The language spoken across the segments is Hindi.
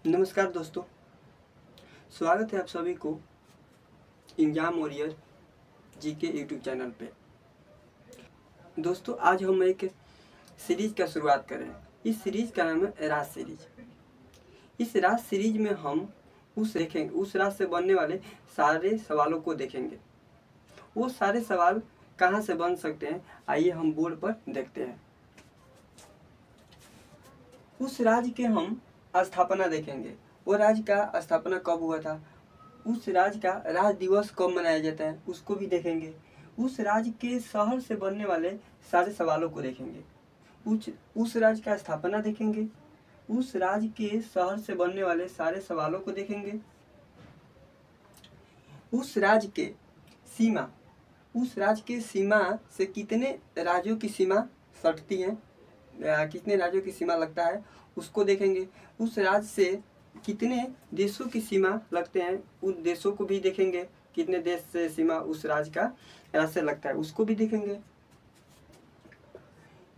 नमस्कार दोस्तों, स्वागत है आप सभी को exam warrior GK YouTube channel पे। दोस्तों, आज हम एक सीरीज का शुरुआत कर रहे हैं। इस सीरीज का नाम है राज सीरीज। इस राज सीरीज में हम उस राज से बनने वाले सारे सवालों को देखेंगे। वो सारे सवाल कहाँ से बन सकते हैं, आइए हम बोर्ड पर देखते हैं। उस राज के हम स्थापना देखेंगे। वो राज्य का स्थापना कब हुआ था, उस राज्य का राज दिवस कब मनाया जाता है, उसको भी देखेंगे। उस राज्य के शहर से बनने वाले सारे सवालों को देखेंगे। उस राज्य का स्थापना देखेंगे। उस राज्य के शहर से बनने वाले सारे सवालों को देखेंगे। उस राज्य के सीमा से कितने राज्यों की सीमा सटती है, कितने राज्यों की सीमा लगता है, उसको देखेंगे। उस राज्य से कितने देशों की सीमा लगते हैं, उन देशों को भी देखेंगे। कितने देश से सीमा उस राज्य से लगता है, उसको भी देखेंगे।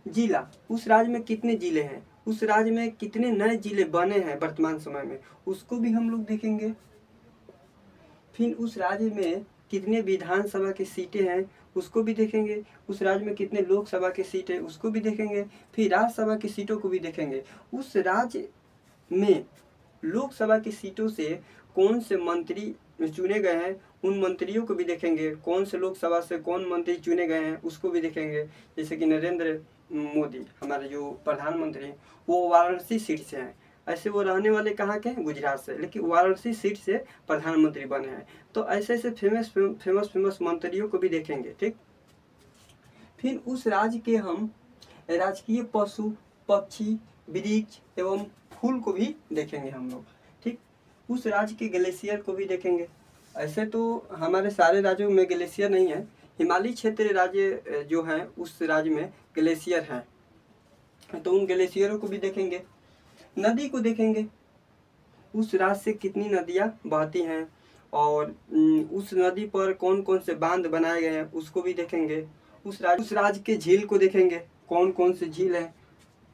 जिला, उस राज्य में कितने जिले हैं, उस राज्य में कितने नए जिले बने हैं वर्तमान समय में, उसको भी हम लोग देखेंगे। फिर उस राज्य में कितने विधानसभा की सीटें हैं, उसको भी देखेंगे। उस राज्य में कितने लोकसभा की सीट है, उसको भी देखेंगे। फिर राज्यसभा की सीटों को भी देखेंगे। उस राज्य में लोकसभा की सीटों से कौन से मंत्री चुने गए हैं, उन मंत्रियों को भी देखेंगे। कौन से लोकसभा से कौन मंत्री चुने गए हैं, उसको भी देखेंगे। जैसे कि नरेंद्र मोदी हमारे जो प्रधानमंत्री हैं, वो वाराणसी सीट से हैं। ऐसे वो रहने वाले कहाँ के हैं, गुजरात से, लेकिन वाराणसी सीट से प्रधानमंत्री बने हैं। तो ऐसे ऐसे फेमस मंत्रियों को भी देखेंगे। ठीक। फिर उस राज्य के हम राजकीय पशु, पक्षी, वृक्ष एवं फूल को भी देखेंगे हम लोग। ठीक। उस राज्य के ग्लेशियर को भी देखेंगे। ऐसे तो हमारे सारे राज्यों में ग्लेशियर नहीं है, हिमालय क्षेत्र राज्य जो है उस राज्य में ग्लेशियर है, तो उन ग्लेशियरों को भी देखेंगे। नदी को देखेंगे, उस राज्य से कितनी नदियाँ बहती हैं और उस नदी पर कौन कौन से बांध बनाए गए हैं, उसको भी देखेंगे। उस राज्य के झील को देखेंगे, कौन कौन से झील हैं,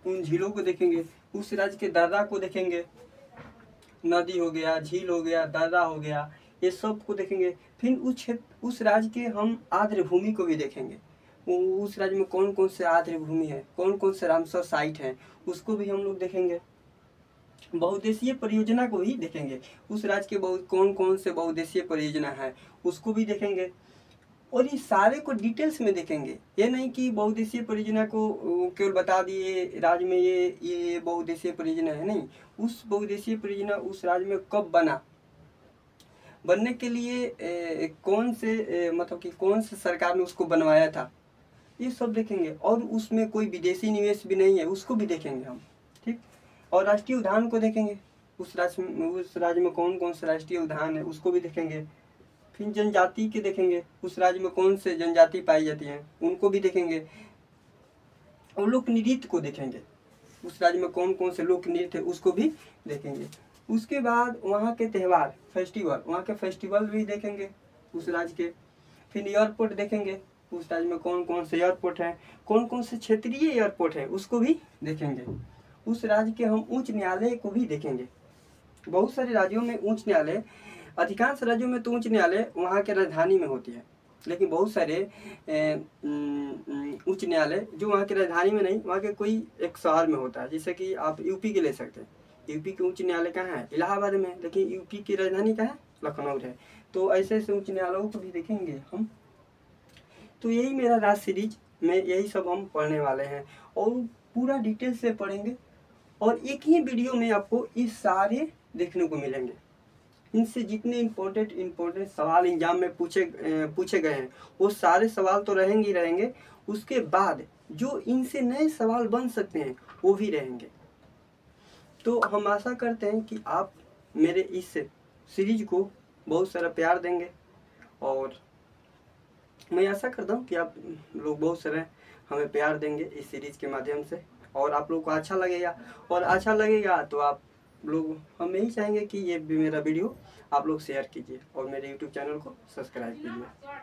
उन झीलों को देखेंगे। उस राज्य के दर्रा को देखेंगे, नदी हो गया, झील हो गया, दर्रा हो गया, ये सब को देखेंगे। फिर उस राज्य के हम आर्द्र भूमि को भी देखेंगे। उस राज्य में कौन कौन से आर्द्र भूमि है, कौन कौन से रामसर साइट हैं, उसको भी हम लोग देखेंगे। बहुउद्देशीय परियोजना को भी देखेंगे। उस राज्य के कौन कौन से बहुउद्देशीय परियोजना है, उसको भी देखेंगे। और ये सारे को डिटेल्स में देखेंगे। ये नहीं कि बहुउद्देशीय परियोजना को केवल बता दिए राज्य में ये बहुउद्देशीय परियोजना है, नहीं। उस बहुउद्देशीय परियोजना उस राज्य में कब बना, बनने के लिए कौन से मतलब कि कौन से सरकार ने उसको बनवाया था, ये सब देखेंगे। और उसमें कोई विदेशी निवेश भी नहीं है, उसको भी देखेंगे हम। ठीक। और राष्ट्रीय उद्यान को देखेंगे। उस राज्य में कौन कौन से राष्ट्रीय उद्यान है, उसको भी देखेंगे। फिर जनजाति के देखेंगे, उस राज्य में कौन से जनजाति पाई जाती हैं, उनको भी देखेंगे। और लोक नृत्य को देखेंगे, उस राज्य में कौन कौन से लोक नृत्य है, उसको भी देखेंगे। उसके बाद वहाँ के त्यौहार, फेस्टिवल, वहाँ के फेस्टिवल भी देखेंगे उस राज्य के। फिर एयरपोर्ट देखेंगे, उस राज्य में कौन कौन से एयरपोर्ट हैं, कौन कौन से क्षेत्रीय एयरपोर्ट हैं, उसको भी देखेंगे। उस राज्य के हम उच्च न्यायालय को भी देखेंगे। बहुत सारे राज्यों में उच्च न्यायालय, अधिकांश राज्यों में तो उच्च न्यायालय वहाँ के राजधानी में होती है, लेकिन बहुत सारे उच्च न्यायालय जो वहाँ की राजधानी में नहीं, वहाँ के कोई एक शहर में होता है। जैसे कि आप यूपी के ले सकते हैं, यूपी के उच्च न्यायालय कहाँ है, इलाहाबाद में, लेकिन यूपी की राजधानी कहाँ है, लखनऊ है। तो ऐसे ऐसे उच्च न्यायालयों को भी देखेंगे हम। तो यही मेरा राज सीरीज में यही सब हम पढ़ने वाले हैं और पूरा डिटेल से पढ़ेंगे। और एक ही वीडियो में आपको ये सारे देखने को मिलेंगे। इनसे जितने इम्पोर्टेंट सवाल एग्जाम में पूछे गए हैं, वो सारे सवाल तो रहेंगे ही रहेंगे। उसके बाद जो इनसे नए सवाल बन सकते हैं, वो भी रहेंगे। तो हम आशा करते हैं कि आप मेरे इस सीरीज को बहुत सारा प्यार देंगे। और मैं आशा करता हूँ कि आप लोग बहुत सारे हमें प्यार देंगे इस सीरीज के माध्यम से, और आप लोग को अच्छा लगेगा। और अच्छा लगेगा तो आप लोग, हम यही चाहेंगे कि ये मेरा वीडियो आप लोग शेयर कीजिए और मेरे यूट्यूब चैनल को सब्सक्राइब कीजिए।